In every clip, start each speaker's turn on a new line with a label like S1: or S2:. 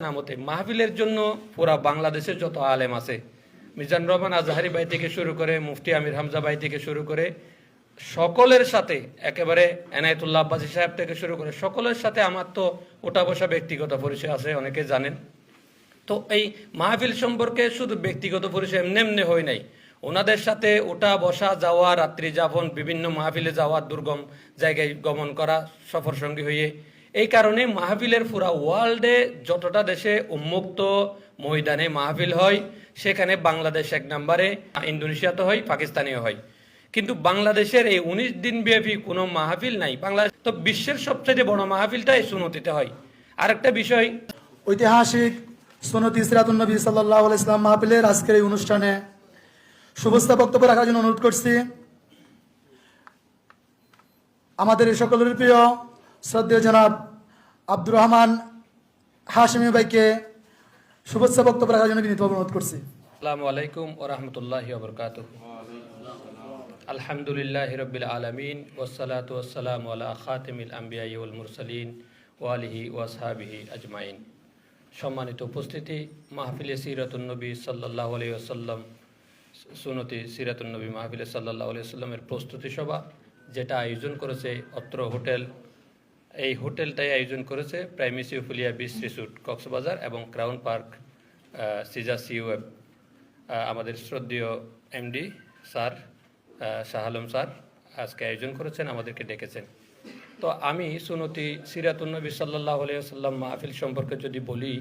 S1: নামতে মাহফিলের জন্য পুরা বাংলাদেশের যত আলেম আছে, মিজান রহমান আজহারি ভাই থেকে শুরু করে মুফতি আমির হামজা ভাই থেকে শুরু করে সকলের সাথে, একেবারে এনায়েতুল্লাহ আব্বাসী সাহেব থেকে শুরু করে সকলের সাথে আমার তো ওঠা বসা ব্যক্তিগত পরিচয় আছে, অনেকে জানেন। তো এই মাহফিল সম্পর্কে শুধু ব্যক্তিগত পরিচয় এমনি এমনি হয় নাই, ওনাদের সাথে ওঠা বসা, যাওয়া, রাত্রি যাপন, বিভিন্ন মাহফিলে যাওয়া, দুর্গম জায়গায় গমন করা, সফর সঙ্গী হয়ে, এই কারণে মাহফিলের পুরা ওয়ার্ল্ডে যতটা দেশে উন্মুক্ত ময়দানে মাহফিল হয়, সেখানে বাংলাদেশ এক নম্বরে, ইন্দোনেশিয়াতে হয়, পাকিস্তানেও হয়। কিন্তু বাংলাদেশের এই 19 দিন ব্যাপী কোনো মাহফিল নাই। বাংলাদেশ তো বিশ্বের সবচেয়ে বড় মাহফিলটাই সুন্নতিতে হয়। আরেকটা বিষয়,
S2: ঐতিহাসিক সুন্নতি সিরাতুন নবী সাল্লাল্লাহু আলাইহি ওয়াসাল্লাম মাহফিলের আজকের এই অনুষ্ঠানে শুভেচ্ছা বক্তব্য রাখার জন্য অনুরোধ করছি আমাদের এই সকলের প্রিয় শ্রদ্ধেয় জনাব আব্দুর রহমান হাশিমি ভাইকে শুভেচ্ছা বক্তব্য রাখার জন্য বিনীতভাবে অনুরোধ করছি।
S1: আসসালামু আলাইকুম ওয়া রাহমাতুল্লাহি ওয়া বারাকাতুহু। আলহামদুলিল্লাহি রাব্বিল আলামিন ওয়াসসালাতু ওয়াসসালামু আলা খাতিমিল আম্বিয়াই ওয়াল মুরসালিন ওয়া আলিহি ওয়া আসহাবিহি আজমাইন। সম্মানিত উপস্থিতি, মাহফিলে সিরাতুন নবী সাল্লাল্লাহু আলাইহি ওয়াসাল্লাম, সুন্নতি সিরাতুন নবী মাহফিলে সাল্লাল্লাহু আলাইহি ওয়াসাল্লামের প্রস্তুতি সভা, যেটা আয়োজন করেছে অত্র হোটেল, এই হোটেলটাই আয়োজন করেছে primacy Phulia beach resort Cox's Bazar এবং ক্রাউন পার্ক সিজা সিওএফ। আমাদের শ্রদ্ধেয় MD sir Shah Alam sir আজকে আয়োজন করেছেন, আমাদেরকে ডেকেছেন। তো আমি সুন্নতি সিরাতুন নবী সাল্লাল্লাহু আলাইহি ওয়াসাল্লাম মাহফিল সম্পর্কে যদি বলি,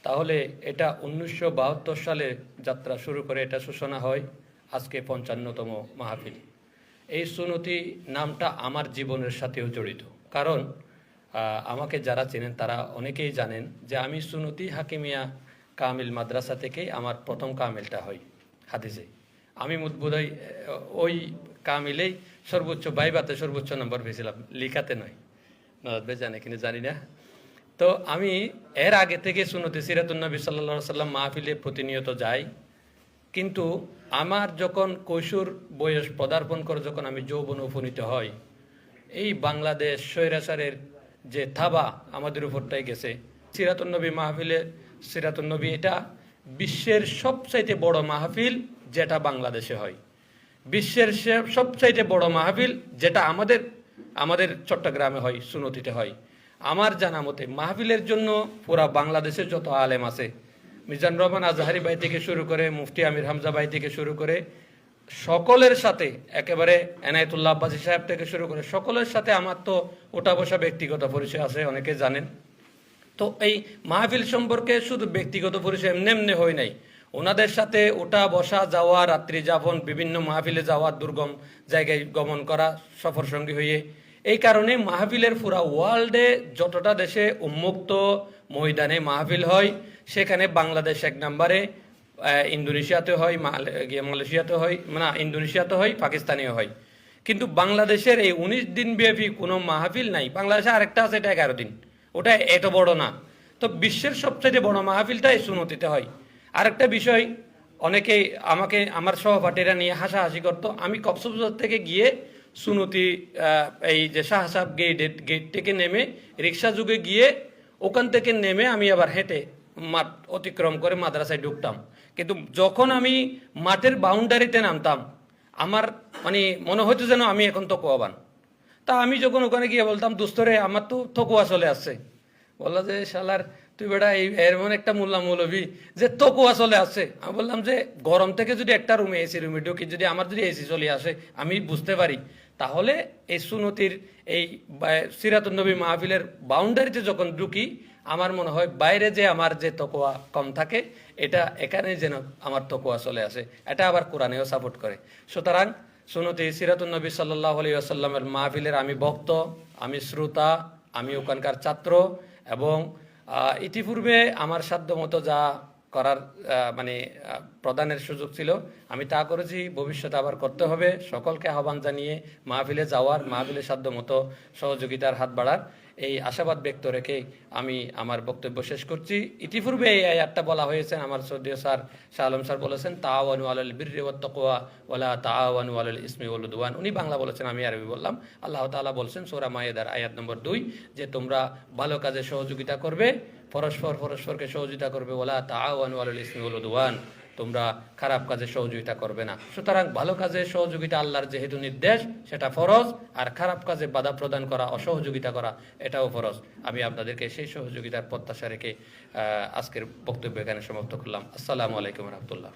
S1: তাহলে এটা 1972 সালে যাত্রা শুরু করে এটা সূচনা হয়, আজকে 55তম মাহফিল। এই সুন্নতি নামটা আমার জীবনের সাথেও জড়িত, কারণ আমাকে যারা চেনেন তারা অনেকেই জানেন যে আমি সুন্নতি হাকিমিয়া কামিল মাদ্রাসা থেকেই আমার প্রথম কামিলটা হয় হাদিসে। আমি বোধহয় ওই কামিলেই সর্বোচ্চ বাইবাতে সর্বোচ্চ নম্বর পেয়েছিলাম, লিখাতে নয়। নজর ভাই জানে কিনা জানি না। তো আমি এর আগে থেকে সুন্নতি সিরাতুন নবী সাল্লাল্লাহু আলাইহি ওয়াসাল্লাম মাহফিলে প্রতিনিয়ত যাই, কিন্তু আমার যখন কৈশোর বয়স পদার্পণ করে, যখন আমি যৌবন উপনীত হই, এই বাংলাদেশ স্বৈরাচারের যে থাবা আমাদের উপরটাই গেছে। সিরাতুন নবী মাহফিলে, সিরাতুন নবী এটা বিশ্বের সবচাইতে বড় মাহফিল যেটা বাংলাদেশে হয়, বিশ্বের সবচাইতে বড় মাহফিল যেটা আমাদের চট্টগ্রামে হয়, সুন্নতিতে হয়। আমার জানা মতে মাহফিলের জন্য পুরা বাংলাদেশের যত আলেম আছে, মিজান রহমান আজহারি ভাই থেকে শুরু করে মুফতি আমির হামজা ভাই থেকে শুরু করে সকলের সাথে, একেবারে এনায়েতুল্লাহ আব্বাসী সাহেব থেকে শুরু করে সকলের সাথে আমার তো ওঠা বসা ব্যক্তিগত পরিচয় আছে, অনেকে জানেন। তো এই মাহফিল সম্পর্কে শুধু ব্যক্তিগত পরিচয় এমনি এমনি হয় নাই, ওনাদের সাথে ওঠা বসা, যাওয়া, রাত্রি যাপন, বিভিন্ন মাহফিলে যাওয়া, দুর্গম জায়গায় গমন করা, সফর সঙ্গী হয়ে, এই কারণে মাহফিলের পুরা ওয়ার্ল্ডে যতটা দেশে উন্মুক্ত ময়দানে মাহফিল হয়, সেখানে বাংলাদেশ এক নম্বরে, ইন্দোনেশিয়াতে হয়, মালয়েশিয়াতে হয়, না ইন্দোনেশিয়াতে হয়, পাকিস্তানেও হয়। কিন্তু বাংলাদেশের এই 19 দিন ব্যাপী কোনো মাহফিল নাই। বাংলাদেশে আরেকটা আছে, এটা 11 দিন, ওটা এত বড় না। তো বিশ্বের সবচেয়ে বড় মাহফিলটাই সুন্নতিতে হয়। আরেকটা বিষয়, অনেকেই আমাকে আমার সহপাঠীরা নিয়ে হাসাহাসি করতো, আমি কক্সবাজার থেকে গিয়ে সুন্নতি এই যে শাহসাব গেট থেকে নেমে রিক্সা যুগে গিয়ে ওখান থেকে নেমে আমি আবার হেঁটে মাঠ অতিক্রম করে মাদ্রাসায় ঢুকতাম। কিন্তু যখন আমি মাঠের বাউন্ডারিতে নামতাম, আমার মানে মনে হতো যেন আমি এখন তকুয়াবান। তা আমি যখন ওখানে গিয়ে বলতাম, দোস্তরে আমার তো তকুয়া চলে আসছে, বললো যে শালার তুই বেটা এমন একটা মৌলবী যে তকুয়া চলে আসছে। আমি বললাম যে গরম থেকে যদি একটা রুমে রুমে ঢুকি, যদি আমার যদি এসি চলে আসে আমি বুঝতে পারি, তাহলে এই সুন্নতির এই সিরাতুন নবী মাহফিলের বাউন্ডারিতে যখন ঢুকি, আমার মনে হয় বাইরে যে আমার যে তকুয়া কম থাকে, এটা এখানে যেন আমার তকুয়া চলে আসে। এটা আবার কোরআনেও সাপোর্ট করে। সুতরাং সুন্নতি সিরাতুন নবী সাল্লাল্লাহু আলাইহি ওয়াসাল্লামের মাহফিলের আমি ভক্ত, আমি শ্রোতা, আমি ওখানকার ছাত্র, এবং ইতিপূর্বে আমার সাধ্য মতো যা করার মানে প্রদানের সুযোগ ছিল আমি তা করেছি, ভবিষ্যতে আবার করতে হবে। সকলকে আহ্বান জানিয়ে মাহফিলে যাওয়ার, মাহফিলে সাধ্য মতো সহযোগিতার হাত বাড়ার এই আশাবাদ ব্যক্ত রেখে আমি আমার বক্তব্য শেষ করছি। ইতিপূর্বে এই আয়াতটা বলা হয়েছে, আমার শ্রদ্ধেয় স্যার শাহ আলম স্যার বলেছেন, তাআওয়ানু আলাল বিররি ওয়াত তাকওয়া ওয়ালা তাআওয়ানু আলাল ইসমি ওয়াল উদওয়ান। উনি বাংলা বলেছেন, আমি আরবি বললাম। আল্লাহ তাআলা বলছেন সূরা মায়েদার আয়াত নম্বর 2 যে তোমরা ভালো কাজে সহযোগিতা করবে, পরস্পরকে সহযোগিতা করবে, ওয়ালা তাআওয়ানু আলাল ইসমি ওয়াল উদওয়ান, তোমরা খারাপ কাজে সহযোগিতা করবে না। সুতরাং ভালো কাজে সহযোগিতা আল্লাহর যেহেতু নির্দেশ, সেটা ফরজ, আর খারাপ কাজে বাধা প্রদান করা, অসহযোগিতা করা, এটাও ফরজ। আমি আপনাদেরকে সেই সহযোগিতার প্রত্যাশা রেখে আজকের বক্তব্য এখানে সমাপ্ত করলাম। আসসালামু আলাইকুম রহমতুল্লাহ।